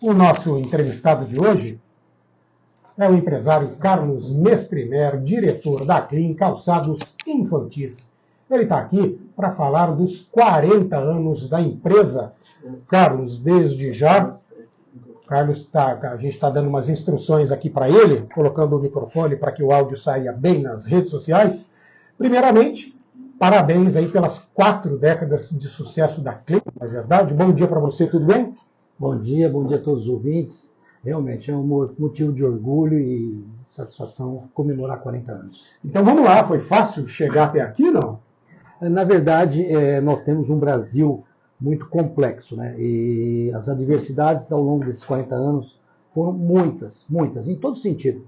O nosso entrevistado de hoje é o empresário Carlos Mestrimer, diretor da Clean Calçados Infantis. Ele está aqui para falar dos 40 anos da empresa. Carlos, desde já, a gente está dando umas instruções aqui para ele, colocando o microfone para que o áudio saia bem nas redes sociais. Primeiramente, parabéns aí pelas 4 décadas de sucesso da Clean, na verdade. Bom dia para você, tudo bem? Bom dia a todos os ouvintes. Realmente é um motivo de orgulho e de satisfação comemorar 40 anos. Então vamos lá, foi fácil chegar até aqui, não? Na verdade, nós temos um Brasil muito complexo, né? E as adversidades ao longo desses 40 anos foram muitas, em todo sentido.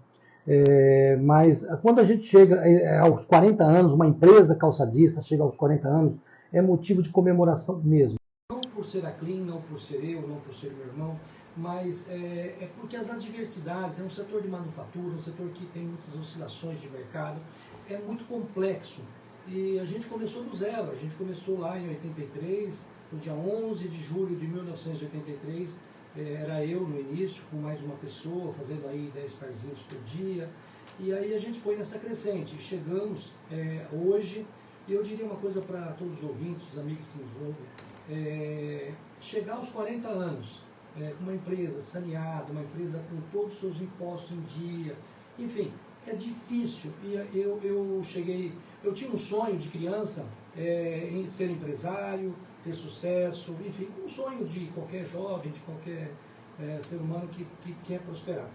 Mas quando a gente chega aos 40 anos, uma empresa calçadista chega aos 40 anos, é motivo de comemoração mesmo. Não por ser a Clean, não por ser eu, não por ser meu irmão, mas é porque as adversidades, é um setor de manufatura, um setor que tem muitas oscilações de mercado, é muito complexo. E a gente começou do zero, a gente começou lá em 83, no dia 11 de julho de 1983, era eu no início, com mais uma pessoa, fazendo aí 10 parzinhos por dia, e aí a gente foi nessa crescente, chegamos hoje, e eu diria uma coisa para todos os ouvintes, os amigos que nos ouvem, chegar aos 40 anos, com uma empresa saneada, uma empresa com todos os seus impostos em dia, enfim, é difícil. E eu tinha um sonho de criança em ser empresário, ter sucesso, enfim, um sonho de qualquer jovem, de qualquer ser humano que quer prosperar.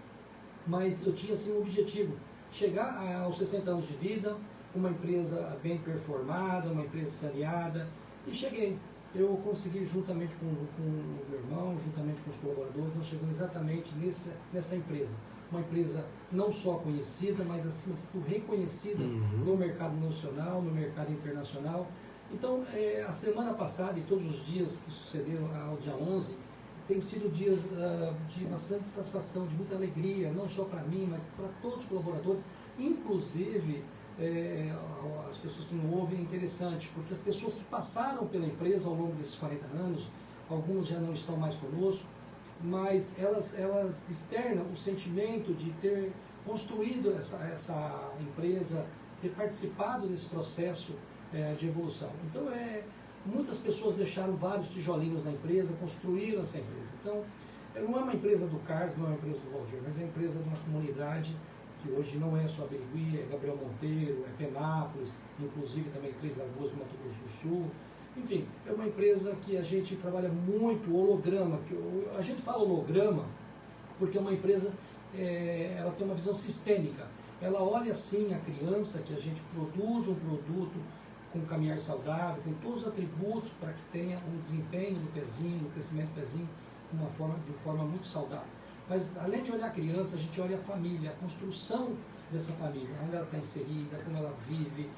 Mas eu tinha assim um objetivo, chegar aos 60 anos de vida, uma empresa bem performada, uma empresa saneada, e cheguei. Eu consegui, juntamente com o meu irmão, juntamente com os colaboradores, nós chegamos exatamente nessa empresa. Uma empresa não só conhecida, mas acima de tudo reconhecida no mercado nacional, no mercado internacional. Então, a semana passada e todos os dias que sucederam ao dia 11, têm sido dias de bastante satisfação, de muita alegria, não só para mim, mas para todos os colaboradores, inclusive as pessoas que não ouvem. É interessante, porque as pessoas que passaram pela empresa ao longo desses 40 anos, alguns já não estão mais conosco, mas elas externam o sentimento de ter construído essa empresa, ter participado desse processo de evolução. Então, muitas pessoas deixaram vários tijolinhos na empresa, construíram essa empresa. Então, não é uma empresa do Carlos, não é uma empresa do Valdir, mas é uma empresa de uma comunidade que hoje não é só Birigui, é Gabriel Monteiro, é Penápolis, inclusive também Três Lagoas, Mato Grosso do Sul. Enfim, é uma empresa que a gente trabalha muito holograma. A gente fala holograma porque é uma empresa, ela tem uma visão sistêmica. Ela olha sim a criança, que a gente produz um produto com caminhar saudável, tem todos os atributos para que tenha um desempenho do pezinho, um crescimento do pezinho de forma muito saudável. Mas além de olhar a criança, a gente olha a família, a construção dessa família, onde ela está inserida, como ela vive,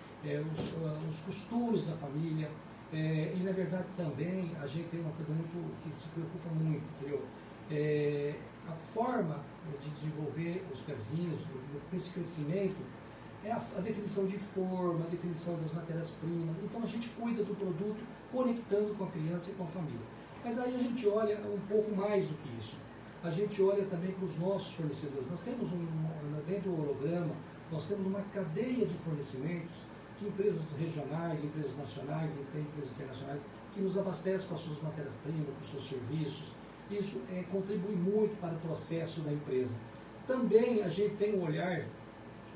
os costumes da família. E na verdade também a gente tem uma coisa muito que se preocupa muito, entendeu? A forma de desenvolver os pezinhos, esse crescimento, é a definição de forma, a definição das matérias-primas. Então a gente cuida do produto conectando com a criança e com a família. Mas aí a gente olha um pouco mais do que isso. A gente olha também para os nossos fornecedores. Nós temos dentro do holograma, nós temos uma cadeia de fornecimentos de empresas regionais, de empresas nacionais, de empresas internacionais, que nos abastecem com as suas matérias-primas, com os seus serviços. Isso contribui muito para o processo da empresa. Também a gente tem um olhar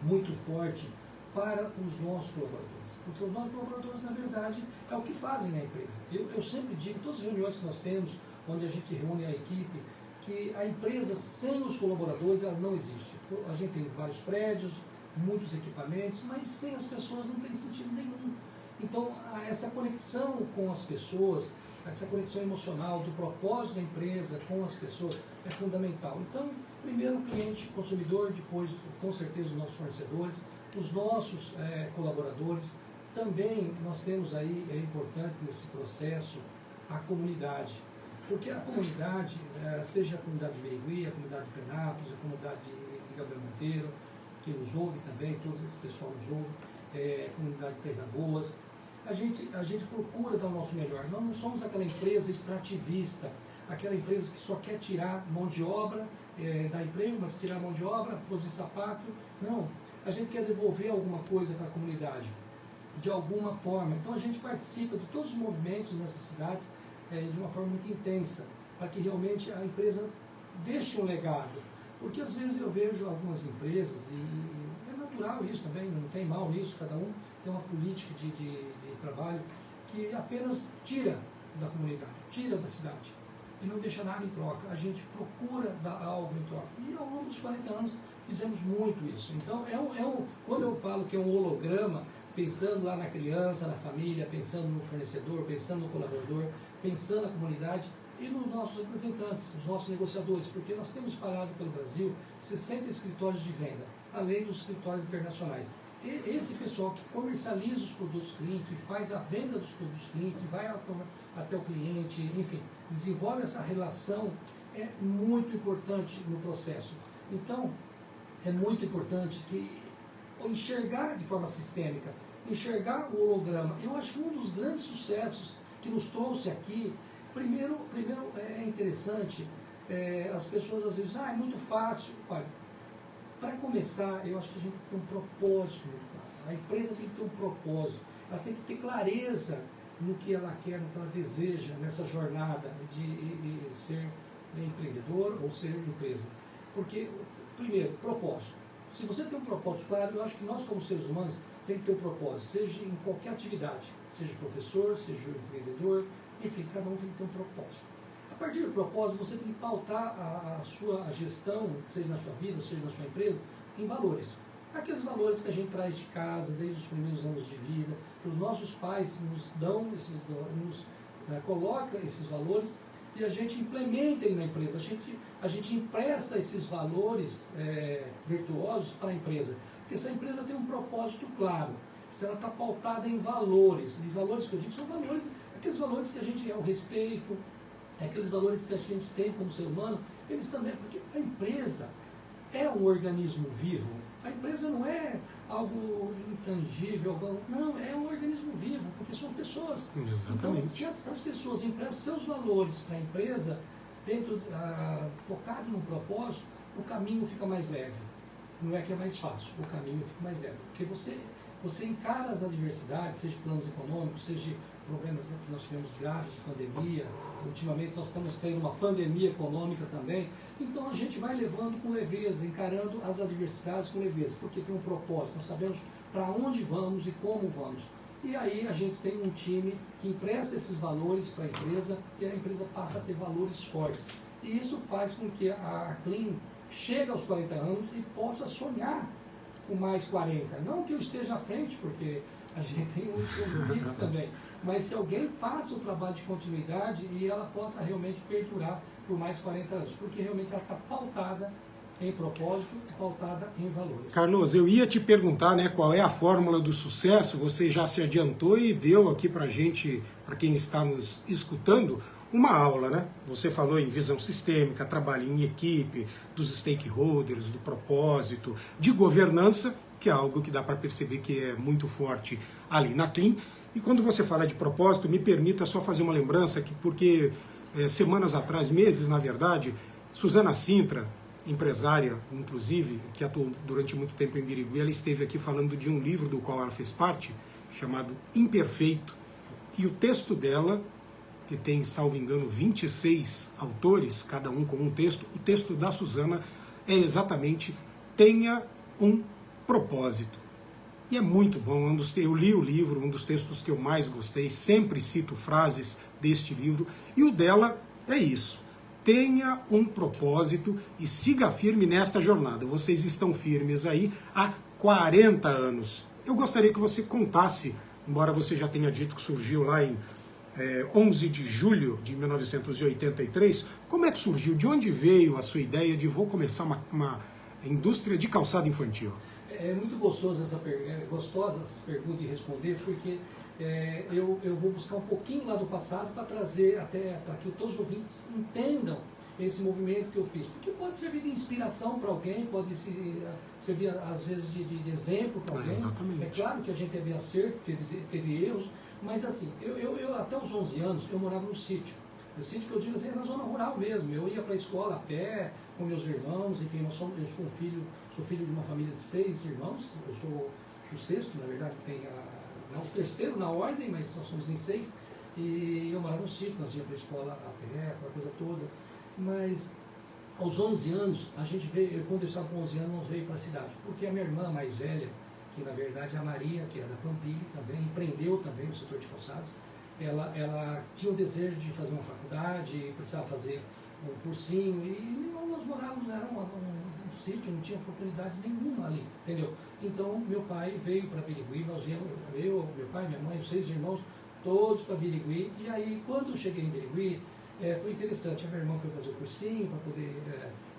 muito forte para os nossos colaboradores, porque os nossos colaboradores, na verdade, é o que fazem a empresa. Eu sempre digo, todas as reuniões que nós temos, onde a gente reúne a equipe, que a empresa sem os colaboradores ela não existe. A gente tem vários prédios, muitos equipamentos, mas sem as pessoas não tem sentido nenhum. Então, essa conexão com as pessoas, essa conexão emocional do propósito da empresa com as pessoas é fundamental. Então, primeiro o cliente, consumidor, depois, com certeza, os nossos fornecedores, os nossos colaboradores. Também nós temos aí, é importante nesse processo, a comunidade. Porque a comunidade, seja a comunidade de Birigui, a comunidade de Penápolis, a comunidade de Gabriel Monteiro, que nos ouve também, todo esse pessoal nos ouve, a comunidade de Três Lagoas, a gente procura dar o nosso melhor. Nós não somos aquela empresa extrativista, aquela empresa que só quer tirar mão de obra, dar emprego, mas tirar mão de obra, produzir sapato. Não, a gente quer devolver alguma coisa para a comunidade, de alguma forma. Então a gente participa de todos os movimentos nessas cidades de uma forma muito intensa, para que realmente a empresa deixe um legado. Porque às vezes eu vejo algumas empresas, e é natural isso também, não tem mal nisso, cada um tem uma política de trabalho que apenas tira da comunidade, tira da cidade e não deixa nada em troca. A gente procura dar algo em troca. E ao longo dos 40 anos fizemos muito isso. Então, quando eu falo que é um holograma, pensando lá na criança, na família, pensando no fornecedor, pensando no colaborador, pensando na comunidade e nos nossos representantes, os nossos negociadores, porque nós temos espalhado pelo Brasil 60 escritórios de venda, além dos escritórios internacionais. E esse pessoal que comercializa os produtos Clean, que faz a venda dos produtos Clean, que vai até o cliente, enfim, desenvolve essa relação, é muito importante no processo. Então, é muito importante que enxergar de forma sistêmica, enxergar o holograma. Eu acho que um dos grandes sucessos que nos trouxe aqui, primeiro é interessante, as pessoas às vezes, é muito fácil. Olha, para começar, eu acho que a gente tem que ter um propósito muito claro. A empresa tem que ter um propósito, ela tem que ter clareza no que ela quer, no que ela deseja nessa jornada de ser empreendedor ou ser empresa. Porque, primeiro, propósito. Se você tem um propósito claro, eu acho que nós como seres humanos temos que ter um propósito, seja em qualquer atividade, seja professor, seja empreendedor, enfim, cada um tem que ter um propósito. A partir do propósito, você tem que pautar a sua gestão, seja na sua vida, seja na sua empresa, em valores. Aqueles valores que a gente traz de casa, desde os primeiros anos de vida, que os nossos pais nos dão, coloca esses valores e a gente implementa ele na empresa. A gente empresta esses valores virtuosos para a empresa. Porque se a empresa tem um propósito claro, se ela está pautada em valores, e valores que eu digo são valores, aqueles valores que a gente é o respeito, aqueles valores que a gente tem como ser humano, eles também, porque a empresa é um organismo vivo. A empresa não é algo intangível, não, é um organismo vivo, porque são pessoas. Exatamente. Então, se as pessoas emprestam seus valores para a empresa, focado no propósito, o caminho fica mais leve. Não é que é mais fácil, o caminho fica mais leve. Porque você encara as adversidades, seja planos econômicos, seja problemas que nós tivemos graves de pandemia, ultimamente nós estamos tendo uma pandemia econômica também, então a gente vai levando com leveza, encarando as adversidades com leveza, porque tem um propósito, nós sabemos para onde vamos e como vamos. E aí a gente tem um time que empresta esses valores para a empresa e a empresa passa a ter valores fortes. E isso faz com que a Clean chegue aos 40 anos e possa sonhar com mais 40. Não que eu esteja à frente, porque a gente tem os seus limites também, mas que alguém faça o trabalho de continuidade e ela possa realmente perdurar por mais 40 anos, porque realmente ela está pautada em propósito, pautada em valores. Carlos, eu ia te perguntar, né, qual é a fórmula do sucesso, você já se adiantou e deu aqui para gente, para quem está nos escutando, uma aula, né? Você falou em visão sistêmica, trabalho em equipe, dos stakeholders, do propósito, de governança, que é algo que dá para perceber que é muito forte ali na Clean. E quando você fala de propósito, me permita só fazer uma lembrança, porque semanas atrás, meses na verdade, Suzana Sintra, empresária, inclusive, que atuou durante muito tempo em Birigui, ela esteve aqui falando de um livro do qual ela fez parte, chamado Imperfeito, e o texto dela, que tem, salvo engano, 26 autores, cada um com um texto, o texto da Suzana é exatamente tenha um propósito. E é muito bom, eu li o livro, um dos textos que eu mais gostei, sempre cito frases deste livro, e o dela é isso. Tenha um propósito e siga firme nesta jornada. Vocês estão firmes aí há 40 anos. Eu gostaria que você contasse, embora você já tenha dito que surgiu lá em 11 de julho de 1983, como é que surgiu? De onde veio a sua ideia de vou começar uma indústria de calçado infantil? É muito gostosa essa pergunta de responder, porque eu vou buscar um pouquinho lá do passado para trazer até para que todos os ouvintes entendam esse movimento que eu fiz. Porque pode servir de inspiração para alguém, pode servir às vezes de exemplo para alguém. Exatamente. É claro que a gente teve acerto, teve erros, mas assim, eu até os 11 anos eu morava num sítio. O sítio que eu digo assim, é na zona rural mesmo. Eu ia para a escola a pé, com meus irmãos, enfim, eu sou filho de uma família de 6 irmãos, eu sou o sexto, na verdade, não, o terceiro na ordem, mas nós somos em 6, e eu morava no sítio, nós íamos para a escola a pé, aquela coisa toda. Mas aos 11 anos, a gente veio, quando eu estava com 11 anos, nós veio para a cidade, porque a minha irmã mais velha, que na verdade é a Maria, que é da Pampilha também, empreendeu também no setor de calçados, ela tinha o desejo de fazer uma faculdade, precisava fazer um cursinho, e nós morávamos, era um sítio, não tinha oportunidade nenhuma ali, entendeu? Então meu pai veio para Birigui, nós viemos, eu, meu pai, minha mãe, os 6 irmãos, todos para Birigui, e aí quando eu cheguei em Birigui, foi interessante, a minha irmã foi fazer o cursinho para poder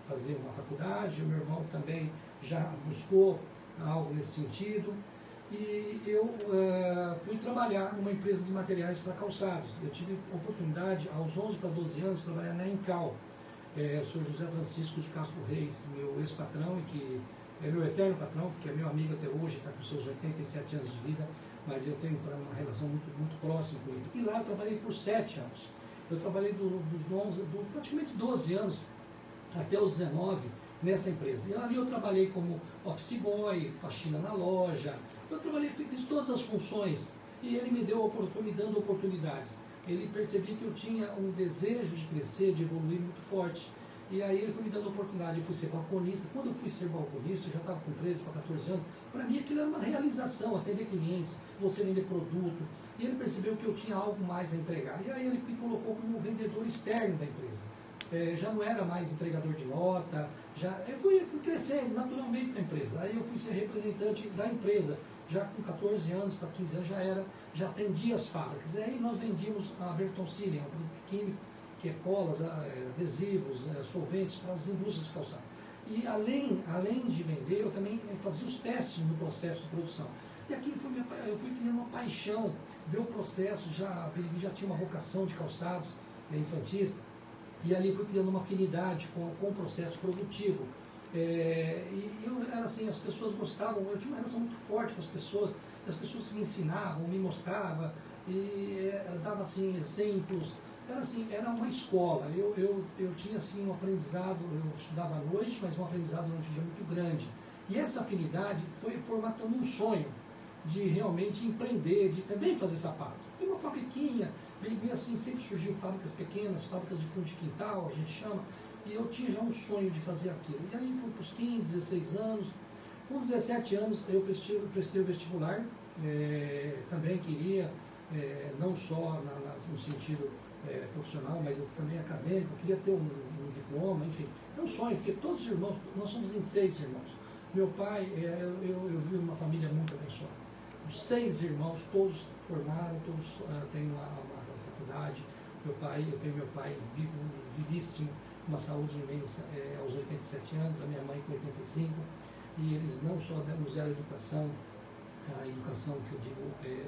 fazer uma faculdade, o meu irmão também já buscou algo nesse sentido, e eu fui trabalhar numa empresa de materiais para calçados. Eu tive oportunidade, aos 11 para 12 anos, de trabalhar na Encal. O senhor José Francisco de Castro Reis, meu ex-patrão, e que é meu eterno patrão, porque é meu amigo até hoje, está com seus 87 anos de vida, mas eu tenho uma relação muito próxima com ele. E lá eu trabalhei por 7 anos. Eu trabalhei praticamente 12 anos até os 19 nessa empresa. E ali eu trabalhei como office boy, faxina na loja, eu trabalhei, fiz todas as funções, e ele foi me dando oportunidades. Ele percebia que eu tinha um desejo de crescer, de evoluir muito forte. E aí ele foi me dando oportunidade, eu fui ser balconista. Quando eu fui ser balconista, eu já estava com 13 para 14 anos, para mim aquilo era uma realização, atender clientes, você vender produto. E ele percebeu que eu tinha algo mais a entregar. E aí ele me colocou como vendedor externo da empresa. Já não era mais entregador de nota, eu fui crescendo naturalmente na empresa. Aí eu fui ser representante da empresa, já com 14 anos para 15 anos já atendia as fábricas. E aí nós vendíamos a Bertoncini, um produto químico, que é colas, adesivos, solventes para as indústrias de calçado. E além de vender, eu também fazia os testes no processo de produção. E aquilo eu fui criando uma paixão, ver o processo, a Birigui já tinha uma vocação de calçados infantis, e ali fui criando uma afinidade com o processo produtivo. E eu era assim, as pessoas gostavam, eu tinha uma relação muito forte com as pessoas me ensinavam, me mostravam, e dava assim, exemplos. Era uma escola. Eu tinha assim, um aprendizado, eu estudava à noite, mas um aprendizado durante o dia muito grande. E essa afinidade foi formatando um sonho de realmente empreender, de também fazer sapato. Tem uma fabriquinha, bem assim, sempre surgiu fábricas pequenas, fábricas de fundo de quintal, a gente chama, e eu tinha já um sonho de fazer aquilo. E aí fui para os 15, 16 anos, com 17 anos eu prestei o vestibular, também queria, não só no sentido profissional, mas eu também acadêmico, eu queria ter um diploma, enfim. É um sonho, porque todos os irmãos, nós somos em 6 irmãos. Meu pai, eu vi uma família muito abençoada. Os 6 irmãos, todos formaram, todos têm uma faculdade. Eu tenho meu pai vivíssimo, uma saúde imensa aos 87 anos, a minha mãe com 85, e eles não só nos deram educação, a educação que eu digo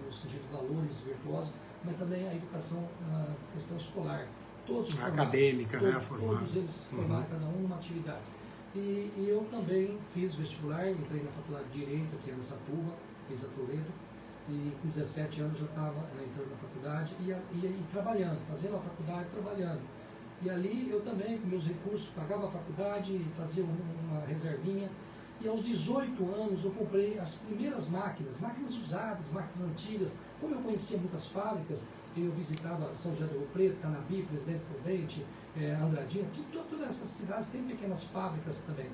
no sentido de valores virtuosos, mas também a educação, a questão escolar. Todos acadêmica, todos eles formaram cada um numa atividade. E eu também fiz vestibular, entrei na faculdade de Direito aqui em Araçatuba, fiz a Toledo, e com 17 anos já estava entrando na faculdade e trabalhando, fazendo a faculdade, trabalhando. E ali eu também, com meus recursos, pagava a faculdade, fazia uma reservinha. E aos 18 anos eu comprei as primeiras máquinas usadas, máquinas antigas. Como eu conhecia muitas fábricas, eu visitava São José do Rio Preto, Tanabi, Presidente Prudente, Andradina, todas essas cidades têm pequenas fábricas também.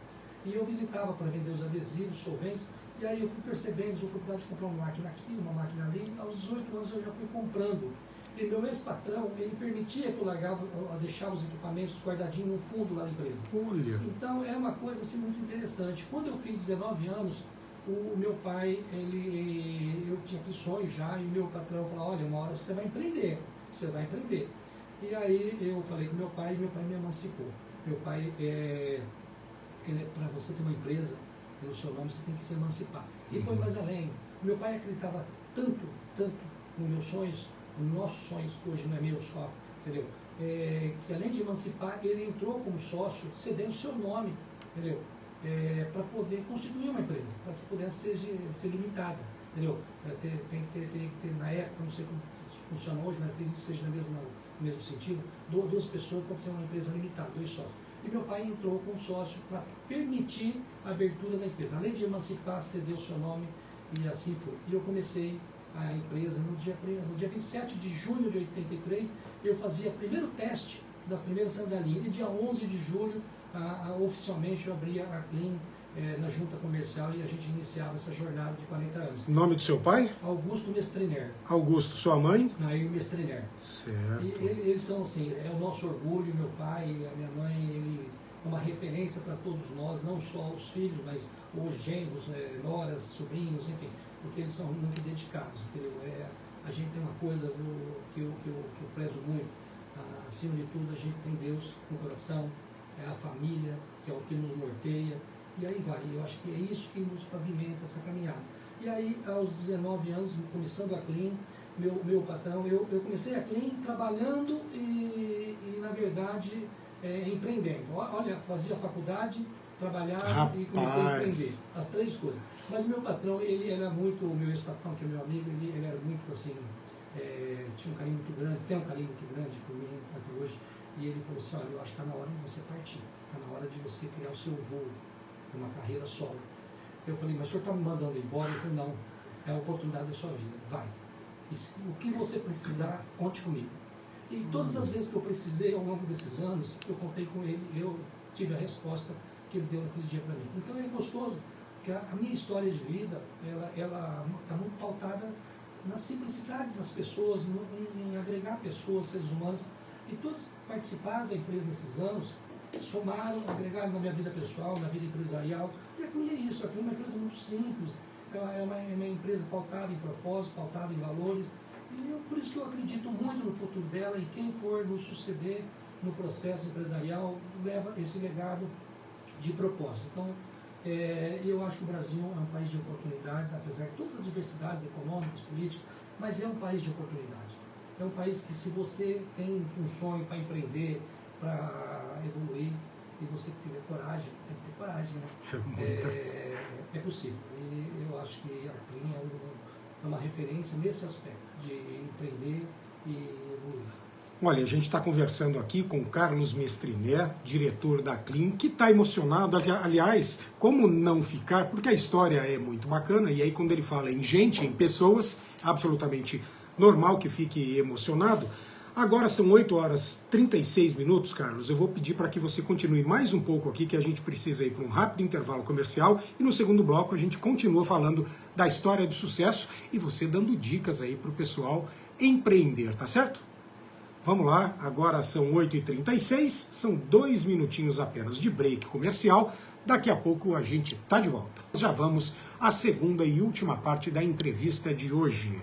E eu visitava para vender os adesivos, solventes, e aí eu fui percebendo a oportunidade de comprar uma máquina aqui, uma máquina ali. Aos 18 anos eu já fui comprando. E meu ex-patrão, ele permitia que eu deixava os equipamentos guardadinhos no fundo lá da empresa. Olha. Então é uma coisa assim, muito interessante. Quando eu fiz 19 anos, o meu pai, eu tinha aquele sonho já, e o meu patrão falou, olha, uma hora você vai empreender. E aí eu falei com meu pai, e meu pai me emancipou. Meu pai, para você ter uma empresa, pelo seu nome, você tem que se emancipar. E foi mais além. Meu pai acreditava tanto nos meus sonhos, nos nossos sonhos, que hoje não é meu só, entendeu? Que além de emancipar, ele entrou como sócio, cedendo seu nome, entendeu? Para poder constituir uma empresa, para que pudesse ser limitada, entendeu? Teria que ter, na época, não sei como funciona hoje, mas acredito que seja no mesmo sentido, duas pessoas pode ser uma empresa limitada, 2 sócios. E meu pai entrou com sócio para permitir a abertura da empresa. Além de emancipar, cedeu o seu nome e assim foi. E eu comecei a empresa no dia 27 de junho de 83, eu fazia o primeiro teste da primeira sandalinha. E dia 11 de julho, oficialmente, eu abria a Clean na junta comercial e a gente iniciava essa jornada de 40 anos. Nome do seu pai? Augusto Mestriner. Augusto, sua mãe? Nair Mestriner. Certo. E eles são assim, é o nosso orgulho, meu pai e a minha mãe, eles são uma referência para todos nós, não só os filhos, mas os genros, noras, sobrinhos, enfim, porque eles são muito dedicados, entendeu? A gente tem uma coisa que eu prezo muito, acima de tudo a gente tem Deus no coração, é a família, que é o que nos norteia, e aí vai. Eu acho que é isso que nos pavimenta essa caminhada. E aí, aos 19 anos, começando a Clean, meu patrão, eu comecei a Clean trabalhando e na verdade, empreendendo. Olha, fazia faculdade, trabalhava e comecei a empreender. As 3 coisas. Mas o meu patrão, ele era muito, o meu ex-patrão, que é meu amigo, ele era muito assim, tinha um carinho muito grande, tem um carinho muito grande por mim até hoje. E ele falou assim, olha, eu acho que está na hora de você partir, está na hora de você criar o seu voo, uma carreira solo. Eu falei, mas o senhor está me mandando embora? Eu falei, não, é a oportunidade da sua vida, vai. O que você precisar, conte comigo. E todas as vezes que eu precisei ao longo desses anos, eu contei com ele, eu tive a resposta que ele deu naquele dia para mim. Então é gostoso, porque a minha história de vida, ela está muito pautada na simplicidade das pessoas, em agregar pessoas, seres humanos. E todos participaram da empresa nesses anos, somaram, agregaram na minha vida pessoal, na vida empresarial. E a Clean é isso, a Clean é uma empresa muito simples, é uma empresa pautada em propósito, pautada em valores. E por isso que eu acredito muito no futuro dela, e quem for nos suceder no processo empresarial leva esse legado de propósito. Então, eu acho que o Brasil é um país de oportunidades, apesar de todas as diversidades econômicas, políticas, mas é um país de oportunidade. É um país que, se você tem um sonho para empreender, para evoluir, e você tiver coragem, tem que ter coragem, né? É possível. E eu acho que a Clean é uma referência nesse aspecto, de empreender e evoluir. Olha, a gente está conversando aqui com Carlos Mestriner, diretor da Clean, que está emocionado. Aliás, como não ficar? Porque a história é muito bacana, e aí quando ele fala em gente, em pessoas, absolutamente normal que fique emocionado. Agora são 8h36, Carlos. Eu vou pedir para que você continue mais um pouco aqui, que a gente precisa ir para um rápido intervalo comercial, e no segundo bloco a gente continua falando da história de sucesso e você dando dicas aí para o pessoal empreender, tá certo? Vamos lá, agora são 8h36, são 2 minutinhos apenas de break comercial. Daqui a pouco a gente está de volta. Já vamos à segunda e última parte da entrevista de hoje.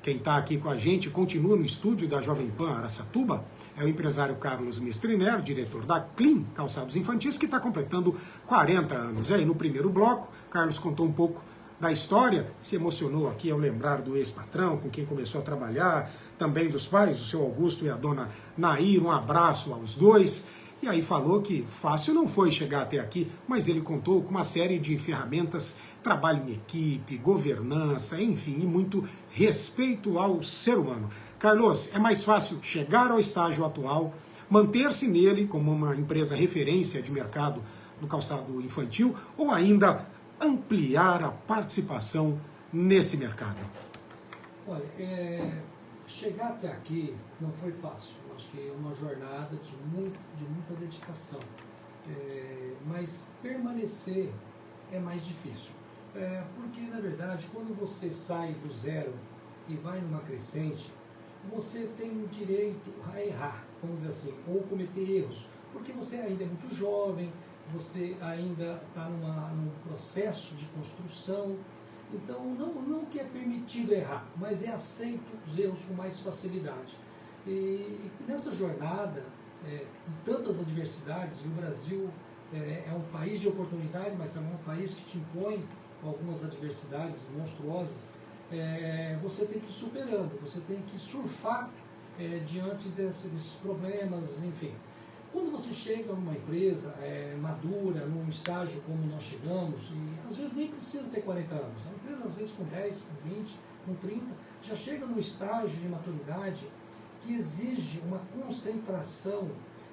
Quem está aqui com a gente, continua no estúdio da Jovem Pan Araçatuba, é o empresário Carlos Mestriner, diretor da Clean Calçados Infantis, que está completando 40 anos. E aí, no primeiro bloco, Carlos contou um pouco da história, se emocionou aqui ao lembrar do ex-patrão, com quem começou a trabalhar, também dos pais, o seu Augusto e a dona Nair, um abraço aos dois. E aí falou que fácil não foi chegar até aqui, mas ele contou com uma série de ferramentas, trabalho em equipe, governança, enfim, e muito respeito ao ser humano. Carlos, é mais fácil chegar ao estágio atual, manter-se nele como uma empresa referência de mercado no calçado infantil, ou ainda ampliar a participação nesse mercado? Olha, chegar até aqui não foi fácil. Acho que é uma jornada de muita dedicação. Mas permanecer é mais difícil. Porque, na verdade, quando você sai do zero e vai numa crescente, você tem o direito a errar, vamos dizer assim, ou cometer erros. Porque você ainda é muito jovem, você ainda está num processo de construção. Então, não que é permitido errar, mas é aceito os erros com mais facilidade. E nessa jornada, tantas adversidades, e o Brasil é um país de oportunidade, mas também é um país que te impõe algumas adversidades monstruosas, você tem que ir superando, você tem que surfar diante desses problemas, enfim. Quando você chega numa empresa madura, num estágio como nós chegamos, e às vezes nem precisa ter 40 anos, a empresa às vezes com 10, com 20, com 30, já chega num estágio de maturidade que exige uma concentração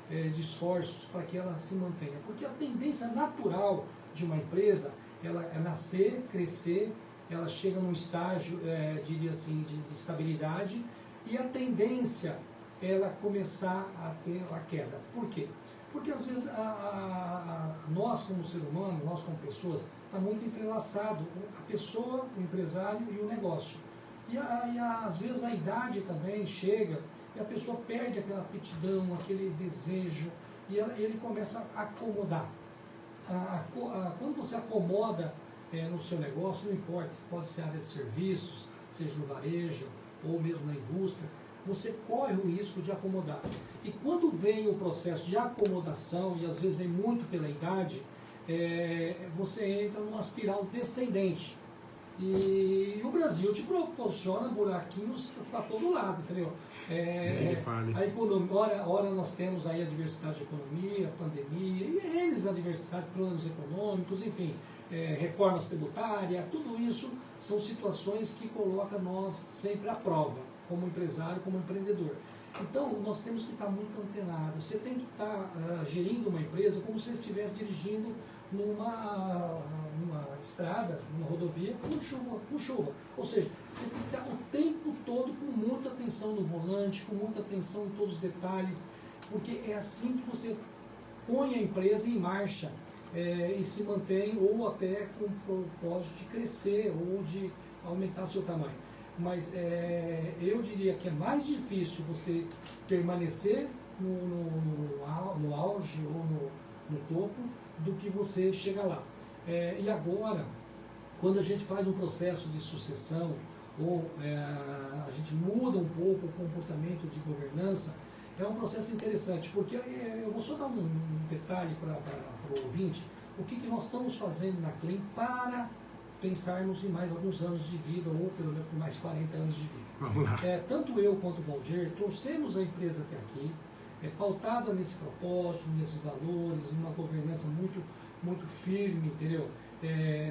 de esforços para que ela se mantenha. Porque a tendência natural de uma empresa, ela é nascer, crescer, ela chega num estágio, diria assim, de estabilidade, e a tendência é ela começar a ter a queda. Por quê? Porque às vezes nós como ser humano, nós como pessoas, está muito entrelaçado a pessoa, o empresário e o negócio. E às vezes a idade também chega e a pessoa perde aquela aptidão, aquele desejo, e ele começa a acomodar. Quando você acomoda no seu negócio, não importa, pode ser área de serviços, seja no varejo ou mesmo na indústria, você corre o risco de acomodar. E quando vem o processo de acomodação, e às vezes vem muito pela idade, você entra numa espiral descendente. E o Brasil te proporciona buraquinhos para todo lado, entendeu? A economia, ora nós temos aí a diversidade de economia, a pandemia, e eles a diversidade de planos econômicos, enfim, reformas tributárias, tudo isso são situações que colocam nós sempre à prova, como empresário, como empreendedor. Então, nós temos que estar muito antenados. Você tem que estar gerindo uma empresa como se estivesse dirigindo numa estrada, numa rodovia, com chuva. Ou seja, você tem que estar o tempo todo com muita atenção no volante, com muita atenção em todos os detalhes, porque é assim que você põe a empresa em marcha e se mantém, ou até com o propósito de crescer ou de aumentar seu tamanho. Mas eu diria que é mais difícil você permanecer no auge ou no topo do que você chegar lá. E agora, quando a gente faz um processo de sucessão ou a gente muda um pouco o comportamento de governança, é um processo interessante, porque eu vou só dar um detalhe para o ouvinte, o que nós estamos fazendo na Clean para pensarmos em mais alguns anos de vida, ou pelo menos mais 40 anos de vida. Vamos lá. Tanto eu quanto o Valdir trouxemos a empresa até aqui, pautada nesse propósito, nesses valores, numa governança muito, muito firme, entendeu?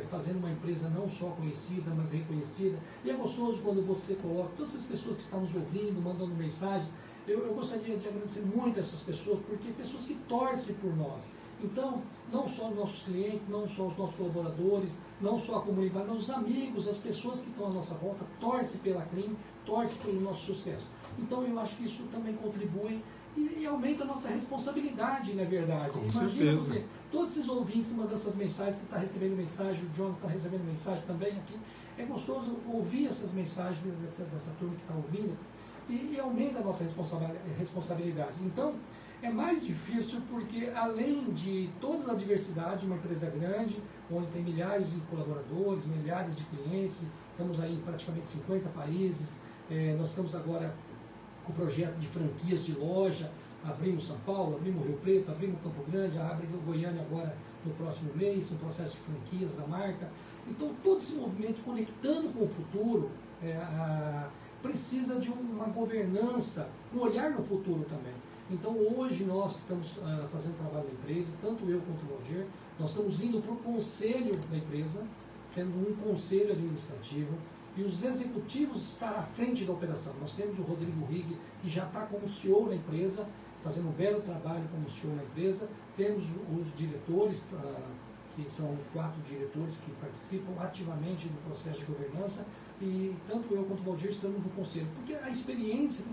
Fazendo uma empresa não só conhecida, mas reconhecida. E é gostoso quando você coloca todas essas pessoas que estão nos ouvindo, mandando mensagens. Eu gostaria de agradecer muito essas pessoas, porque pessoas que torcem por nós. Então, não só os nossos clientes, não só os nossos colaboradores, não só a comunidade, mas os amigos, as pessoas que estão à nossa volta, torcem pela Clean, torcem pelo nosso sucesso. Então, eu acho que isso também contribui e aumenta a nossa responsabilidade, na verdade. Com Imagina certeza. você, todos esses ouvintes mandando essas mensagens, você está recebendo mensagem, o John está recebendo mensagem também aqui. É gostoso ouvir essas mensagens dessa turma que está ouvindo e aumenta a nossa responsabilidade. Então, é mais difícil porque, além de todas as adversidades, uma empresa grande, onde tem milhares de colaboradores, milhares de clientes, estamos aí em praticamente 50 países, nós estamos agora com o projeto de franquias de loja, abrimos São Paulo, abrimos Rio Preto, abrimos Campo Grande, abrimos Goiânia agora no próximo mês, um processo de franquias da marca. Então, todo esse movimento conectando com o futuro precisa de uma governança, um olhar no futuro também. Então, hoje nós estamos fazendo trabalho na empresa, tanto eu quanto o Valdir, nós estamos indo para o conselho da empresa, tendo um conselho administrativo, e os executivos estarão à frente da operação. Nós temos o Rodrigo Rigg, que já está como CEO na empresa, fazendo um belo trabalho como CEO na empresa. Temos os diretores, que são 4 diretores que participam ativamente do processo de governança, e tanto eu quanto o Valdir estamos no conselho. Porque a experiência que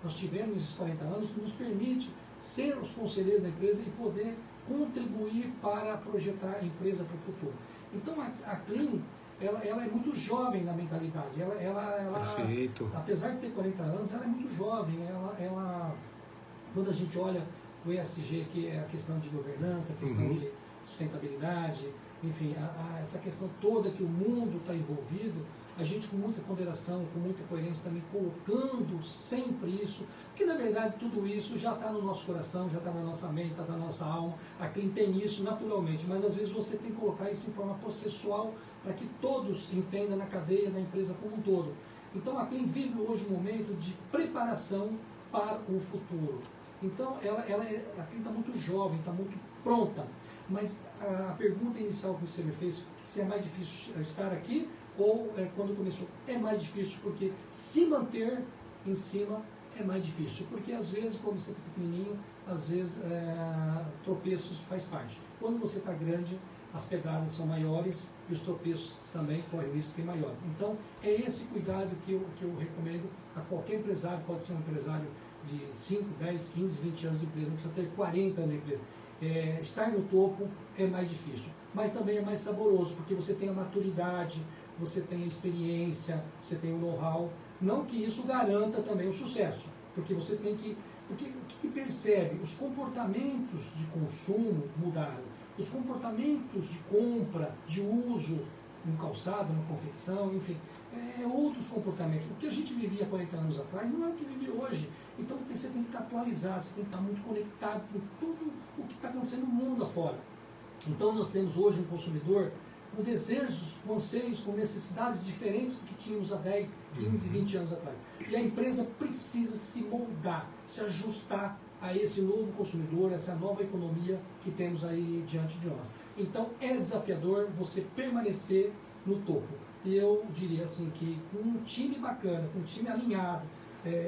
nós tivemos nesses 40 anos nos permite ser os conselheiros da empresa e poder contribuir para projetar a empresa para o futuro. Então, a Clean, ela é muito jovem na mentalidade. Perfeito. Apesar de ter 40 anos, ela é muito jovem. Quando a gente olha o ESG, que é a questão de governança, a questão de sustentabilidade, enfim, essa questão toda que o mundo está envolvido, a gente com muita ponderação, com muita coerência também colocando sempre isso, porque na verdade tudo isso já está no nosso coração, já está na nossa mente, está na nossa alma. A Clean tem isso naturalmente, mas às vezes você tem que colocar isso em forma processual para que todos entendam na cadeia da empresa como um todo. Então a Clean vive hoje um momento de preparação para o futuro. Então a Clean está muito jovem, está muito pronta, mas a pergunta inicial que você me fez, se é mais difícil estar aqui ou quando começou, é mais difícil porque se manter em cima é mais difícil, porque às vezes, quando você está pequenininho, às vezes tropeços faz parte. Quando você está grande, as pedradas são maiores e os tropeços também correm o risco de ser maiores. Então, é esse cuidado que eu recomendo a qualquer empresário, pode ser um empresário de 5, 10, 15, 20 anos de empresa, não precisa ter 40 anos de empresa. Estar no topo é mais difícil, mas também é mais saboroso, porque você tem a maturidade, você tem a experiência, você tem o know-how. Não que isso garanta também o sucesso, porque você tem que... Porque o que percebe? Os comportamentos de consumo mudaram, os comportamentos de compra, de uso, um calçado, uma confecção, enfim, outros comportamentos. O que a gente vivia 40 anos atrás não é o que vive hoje. Então você tem que estar atualizado, você tem que estar muito conectado com tudo o que está acontecendo no mundo afora. Então nós temos hoje um consumidor com desejos, com anseios, com necessidades diferentes do que tínhamos há 10, 15, 20 anos atrás. E a empresa precisa se moldar, se ajustar a esse novo consumidor, essa nova economia que temos aí diante de nós. Então é desafiador você permanecer no topo. E eu diria assim que com um time bacana, com um time alinhado,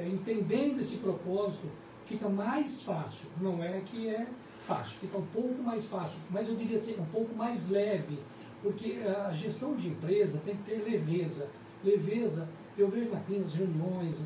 entendendo esse propósito, fica mais fácil. Não é que é fácil, fica um pouco mais fácil, mas eu diria assim, um pouco mais leve, porque a gestão de empresa tem que ter leveza. Leveza, eu vejo na clínica as reuniões,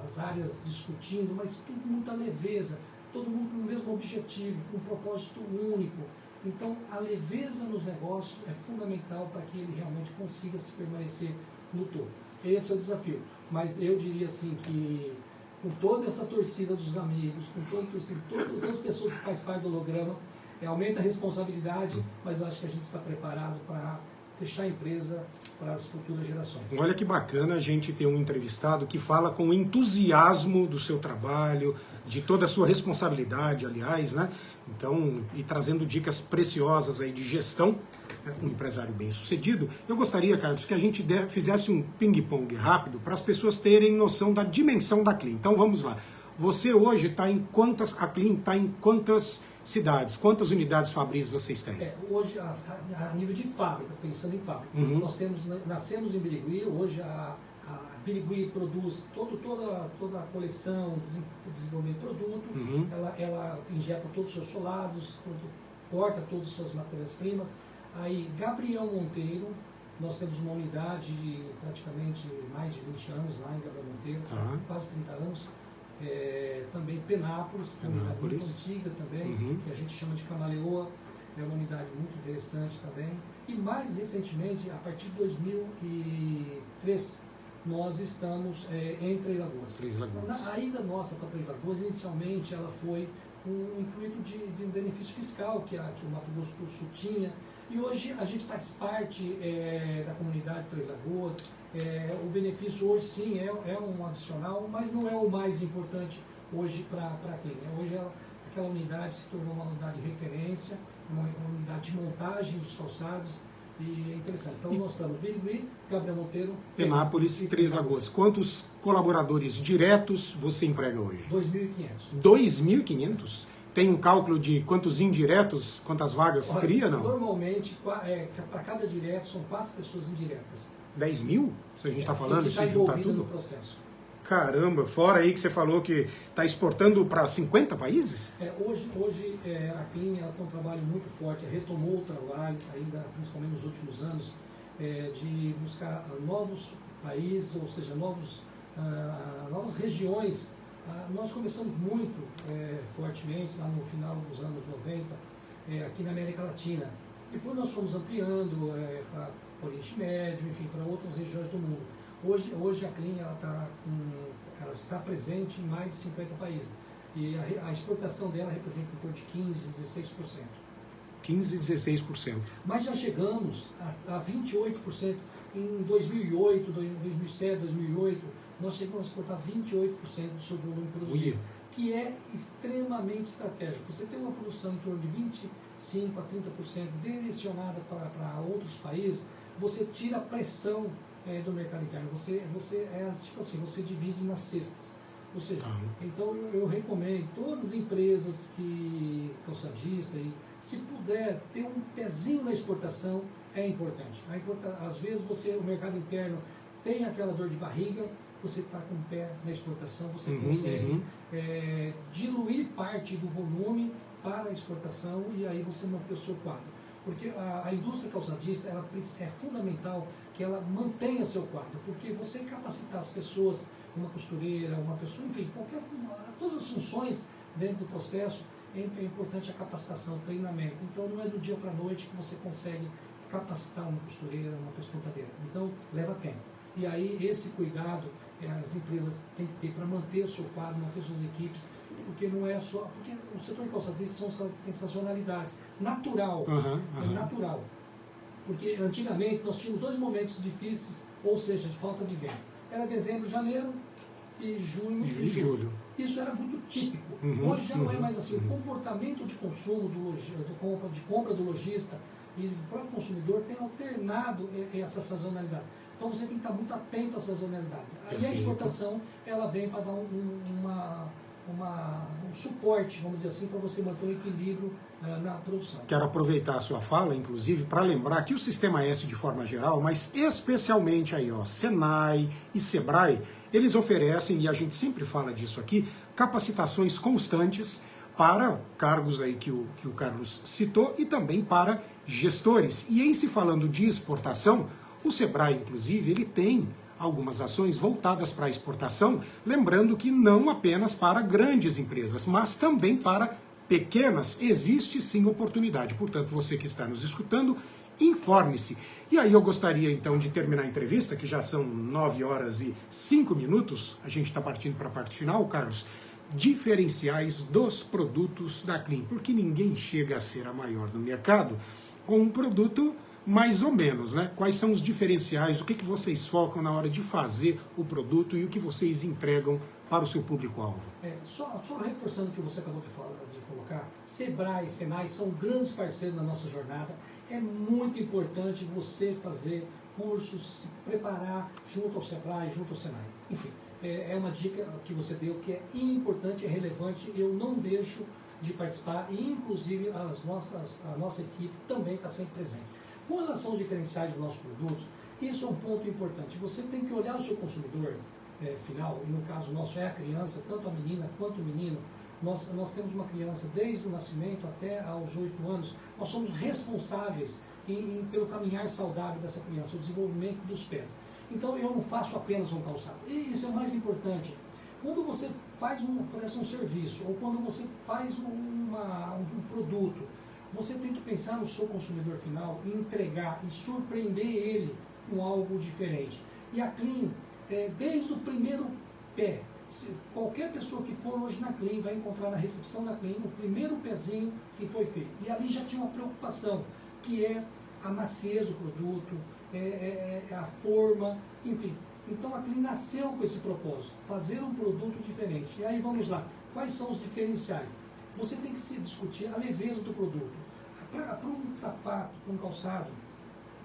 as áreas discutindo, mas tudo com muita leveza, todo mundo com o mesmo objetivo, com um propósito único. Então, a leveza nos negócios é fundamental para que ele realmente consiga se permanecer no topo. Esse é o desafio. Mas eu diria assim que, com toda essa torcida dos amigos, com toda a torcida, todas as pessoas que fazem parte do holograma, aumenta a responsabilidade, mas eu acho que a gente está preparado para deixar a empresa para as futuras gerações. Olha que bacana a gente ter um entrevistado que fala com entusiasmo do seu trabalho, de toda a sua responsabilidade, aliás, né? Então, e trazendo dicas preciosas aí de gestão, um empresário bem sucedido. Eu gostaria, Carlos, que a gente fizesse um ping-pong rápido para as pessoas terem noção da dimensão da Clean. Então vamos lá. Você hoje está em quantas, a Clean está em quantas cidades? Quantas unidades fabris vocês têm? Hoje, a nível de fábrica, pensando em fábrica, nós nascemos em Birigui, hoje a Birigui produz toda a coleção, desenvolvimento de produto, ela injeta todos os seus solados, corta todas as suas matérias-primas. Aí, Gabriel Monteiro, nós temos uma unidade de praticamente mais de 20 anos lá em Gabriel Monteiro, quase 30 anos. Também Penápolis, que é uma unidade muito antiga também, que a gente chama de Camaleoa, é uma unidade muito interessante também. E mais recentemente, a partir de 2003, nós estamos em Três Lagoas. Três Lagoas. A ida nossa para Três Lagoas, inicialmente, ela foi com o intuito de um benefício fiscal que o Mato Grosso do Sul tinha. E hoje a gente faz parte da comunidade de Três Lagoas. O benefício hoje sim é um adicional, mas não é o mais importante hoje para a clínica. Hoje aquela unidade se tornou uma unidade de referência, uma unidade de montagem dos calçados, e é interessante. Então nós estamos Birigui, Gabriel Monteiro, Penápolis e Três Lagoas. Quantos colaboradores diretos você emprega hoje? 2.500. 2.500? Tem um cálculo de quantos indiretos, quantas vagas cria, não? Normalmente, para cada direto, são 4 pessoas indiretas. 10 mil? Se a gente está falando, se juntar tudo? No processo. Caramba, fora aí que você falou que está exportando para 50 países? Hoje a Clean tem um trabalho muito forte, retomou o trabalho, ainda principalmente nos últimos anos, de buscar novos países, ou seja, novas regiões. Nós começamos muito fortemente lá no final dos anos 90, aqui na América Latina. Depois nós fomos ampliando para o Oriente Médio, enfim, para outras regiões do mundo. Hoje a Clean ela está presente em mais de 50 países. E a exportação dela representa em torno de 15%, 16%. 15%, 16%. Mas já chegamos a 28%. Em 2008, 2007, 2008, nós chegamos a exportar 28% do seu volume produzido, que é extremamente estratégico. Você tem uma produção em torno de 25% a 30% direcionada para outros países, você tira a pressão do mercado interno. Você divide nas cestas. Ou seja, então eu recomendo todas as empresas calçadistas, se puder ter um pezinho na exportação, é importante. Às vezes o mercado interno tem aquela dor de barriga, você está com o pé na exportação, você consegue diluir parte do volume para a exportação e aí você manter o seu quadro. Porque a indústria calçadista é fundamental que ela mantenha seu quadro, porque você capacitar as pessoas, uma costureira, uma pessoa, enfim, todas as funções dentro do processo, é importante a capacitação, o treinamento. Então não é do dia para a noite que você consegue capacitar uma costureira, uma pespontadeira. Então leva tempo. E aí esse cuidado as empresas têm que ter para manter o seu quadro, manter suas equipes, porque não é só. Porque o setor de calçadistas tem sazonalidades. Natural. É natural. Porque antigamente nós tínhamos 2 momentos difíceis, ou seja, de falta de venda. Era dezembro, janeiro e junho e julho. Isso era muito típico. Hoje já não é mais assim. O comportamento de consumo, de compra do lojista e do próprio consumidor tem alternado essa sazonalidade. Então você tem que estar muito atento às sazonalidades. Aí a exportação ela vem para dar um suporte, vamos dizer assim, para você manter um equilíbrio na produção. Quero aproveitar a sua fala, inclusive, para lembrar que o Sistema S de forma geral, mas especialmente aí, ó, Senai e Sebrae, eles oferecem, e a gente sempre fala disso aqui, capacitações constantes para cargos aí que o Carlos citou e também para gestores. E em se falando de exportação, o Sebrae, inclusive, ele tem algumas ações voltadas para a exportação, lembrando que não apenas para grandes empresas, mas também para pequenas, existe sim oportunidade. Portanto, você que está nos escutando, informe-se. E aí eu gostaria então de terminar a entrevista, que já são 9h05, a gente está partindo para a parte final, Carlos, diferenciais dos produtos da Clean, porque ninguém chega a ser a maior do mercado com um produto mais ou menos, né? Quais são os diferenciais, o que vocês focam na hora de fazer o produto e o que vocês entregam para o seu público-alvo? Só reforçando o que você acabou de colocar, Sebrae e Senai são grandes parceiros na nossa jornada. É muito importante você fazer cursos, se preparar junto ao Sebrae, junto ao Senai. Enfim, é uma dica que você deu que é importante, é relevante, eu não deixo de participar e inclusive a nossa equipe também está sempre presente. Com relação aos diferenciais dos nossos produtos, isso é um ponto importante. Você tem que olhar o seu consumidor final, e no caso nosso é a criança, tanto a menina quanto o menino. Nós temos uma criança desde o nascimento até aos 8 anos. Nós somos responsáveis pelo caminhar saudável dessa criança, o desenvolvimento dos pés. Então eu não faço apenas um calçado. E isso é o mais importante. Quando você presta um serviço, ou quando você faz um produto, você tem que pensar no seu consumidor final e entregar e surpreender ele com algo diferente. E a Clean, desde o primeiro pé, qualquer pessoa que for hoje na Clean vai encontrar na recepção da Clean o primeiro pezinho que foi feito. E ali já tinha uma preocupação, que é a maciez do produto, a forma, enfim. Então a Clean nasceu com esse propósito, fazer um produto diferente. E aí vamos lá, quais são os diferenciais? Você tem que se discutir a leveza do produto. Para um sapato, para um calçado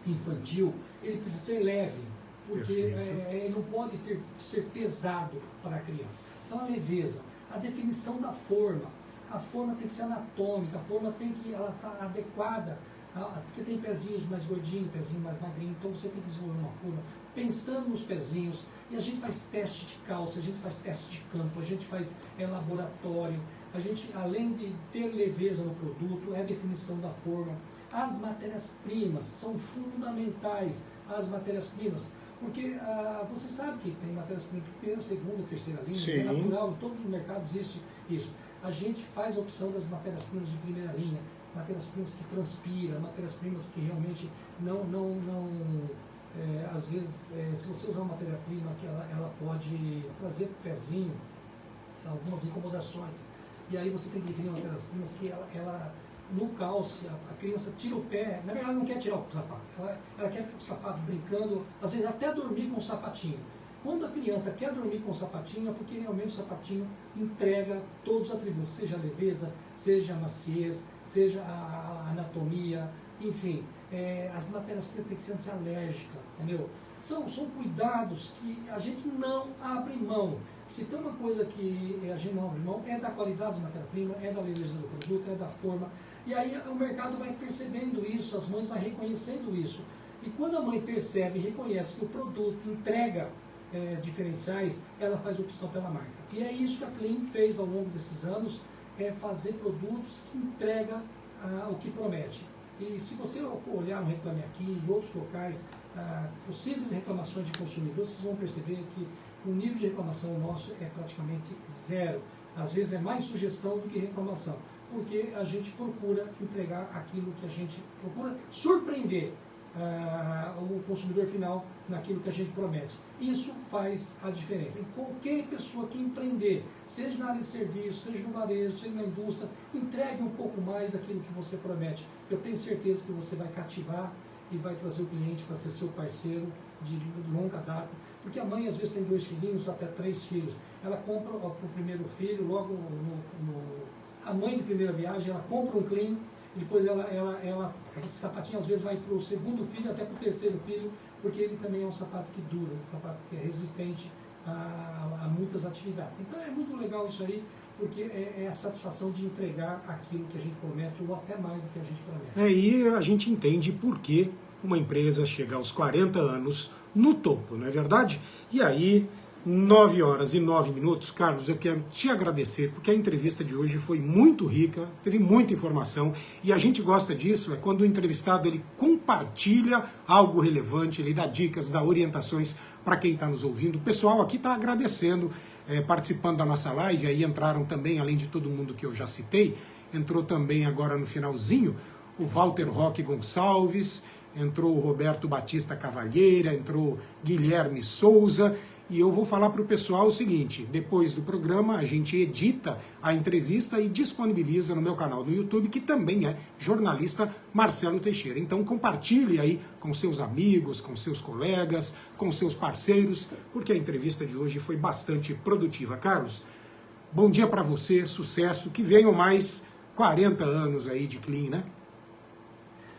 infantil, ele precisa ser leve, porque ele não pode ser pesado para a criança. Então a leveza, a definição da forma, a forma tem que ser anatômica, a forma tem que estar adequada, porque tem pezinhos mais gordinhos, pezinhos mais magrinhos, então você tem que desenvolver uma forma pensando nos pezinhos. E a gente faz teste de calça, a gente faz teste de campo, a gente faz laboratório. A gente, além de ter leveza no produto, é a definição da forma. As matérias-primas são fundamentais, as matérias-primas, porque você sabe que tem matérias-primas de primeira, segunda, terceira linha, é natural, em todos os mercados existe isso. A gente faz a opção das matérias-primas de primeira linha, matérias-primas que transpiram, matérias-primas que realmente às vezes, se você usar uma matéria-prima que ela pode trazer para o pezinho algumas incomodações. E aí você tem que definir matérias-primas que ela no calce, a criança tira o pé, na verdade ela não quer tirar o sapato, ela quer ficar com o sapato brincando, às vezes até dormir com o sapatinho. Quando a criança quer dormir com o sapatinho, é porque realmente o sapatinho entrega todos os atributos, seja a leveza, seja a maciez, seja a anatomia, enfim, as matérias-primas têm que ser antialérgicas, entendeu? Então, são cuidados que a gente não abre mão. Se tem uma coisa que a gente não abre mão, é da qualidade da matéria-prima, é da leveza do produto, é da forma. E aí o mercado vai percebendo isso, as mães vão reconhecendo isso. E quando a mãe percebe e reconhece que o produto entrega diferenciais, ela faz opção pela marca. E é isso que a Clean fez ao longo desses anos, é fazer produtos que entregam o que promete. E se você olhar no Reclame Aqui e outros locais, possíveis reclamações de consumidores, vocês vão perceber que o nível de reclamação nosso é praticamente zero. Às vezes é mais sugestão do que reclamação, porque a gente procura entregar aquilo que a gente procura surpreender o consumidor final naquilo que a gente promete. Isso faz a diferença. E qualquer pessoa que empreender, seja na área de serviço, seja no varejo, seja na indústria, entregue um pouco mais daquilo que você promete. Eu tenho certeza que você vai cativar e vai trazer o cliente para ser seu parceiro de longa data. Porque a mãe às vezes tem 2 filhinhos, até 3 filhos. Ela compra para o primeiro filho, logo a mãe de primeira viagem, ela compra um Clean, e depois esse sapatinho às vezes vai para o segundo filho, até para o terceiro filho, porque ele também é um sapato que dura, um sapato que é resistente a muitas atividades. Então é muito legal isso aí, porque é a satisfação de entregar aquilo que a gente promete, ou até mais do que a gente promete. E a gente entende por que uma empresa chega aos 40 anos no topo, não é verdade? E aí, 9 horas e 9 minutos, Carlos, eu quero te agradecer, porque a entrevista de hoje foi muito rica, teve muita informação, e a gente gosta disso, é quando o entrevistado ele compartilha algo relevante, ele dá dicas, dá orientações para quem está nos ouvindo. O pessoal aqui está agradecendo, participando da nossa live, aí entraram também, além de todo mundo que eu já citei, entrou também agora no finalzinho o Walter Roque Gonçalves, entrou o Roberto Batista Cavalheira, entrou Guilherme Souza. E eu vou falar para o pessoal o seguinte: depois do programa a gente edita a entrevista e disponibiliza no meu canal no YouTube, que também é jornalista Marcelo Teixeira. Então compartilhe aí com seus amigos, com seus colegas, com seus parceiros, porque a entrevista de hoje foi bastante produtiva. Carlos, bom dia para você, sucesso, que venham mais 40 anos aí de Clean, né?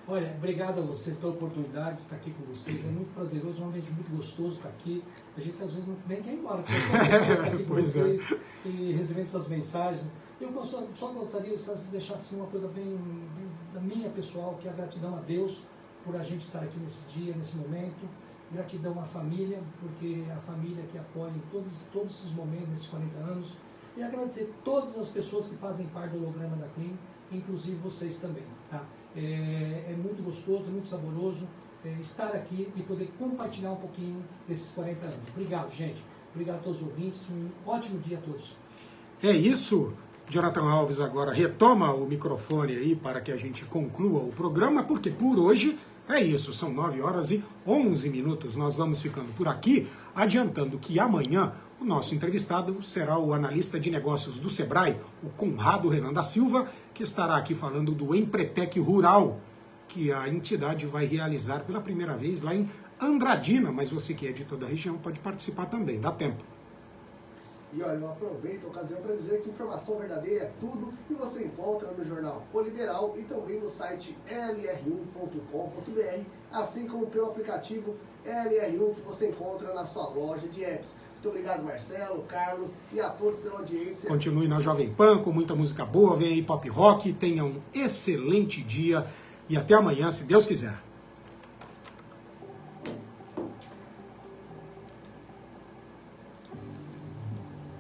Olha, obrigado a vocês pela oportunidade de estar aqui com vocês. É muito prazeroso, é um ambiente muito gostoso estar aqui. A gente às vezes nem quer ir embora, porque estar aqui com vocês e recebendo essas mensagens. Eu só gostaria de deixar assim, uma coisa bem da minha pessoal, que é a gratidão a Deus por a gente estar aqui nesse dia, nesse momento. Gratidão à família, porque é a família que apoia em todos esses momentos, nesses 40 anos. E agradecer todas as pessoas que fazem parte do holograma da Clean, inclusive vocês também, tá? É muito gostoso, é muito saboroso estar aqui e poder compartilhar um pouquinho desses 40 anos. Obrigado, gente. Obrigado a todos os ouvintes. Um ótimo dia a todos. É isso. Jonathan Alves agora retoma o microfone aí para que a gente conclua o programa, porque por hoje é isso. São 9 horas e 11 minutos. Nós vamos ficando por aqui, adiantando que amanhã o nosso entrevistado será o analista de negócios do Sebrae, o Conrado Renan da Silva, que estará aqui falando do Empretec Rural, que a entidade vai realizar pela primeira vez lá em Andradina, mas você que é de toda a região pode participar também, dá tempo. E olha, eu aproveito a ocasião para dizer que informação verdadeira é tudo e você encontra no jornal O Liberal e também no site lr1.com.br, assim como pelo aplicativo LR1 que você encontra na sua loja de apps. Muito obrigado, Marcelo, Carlos e a todos pela audiência. Continue na Jovem Pan com muita música boa, vem aí pop rock, tenha um excelente dia e até amanhã, se Deus quiser.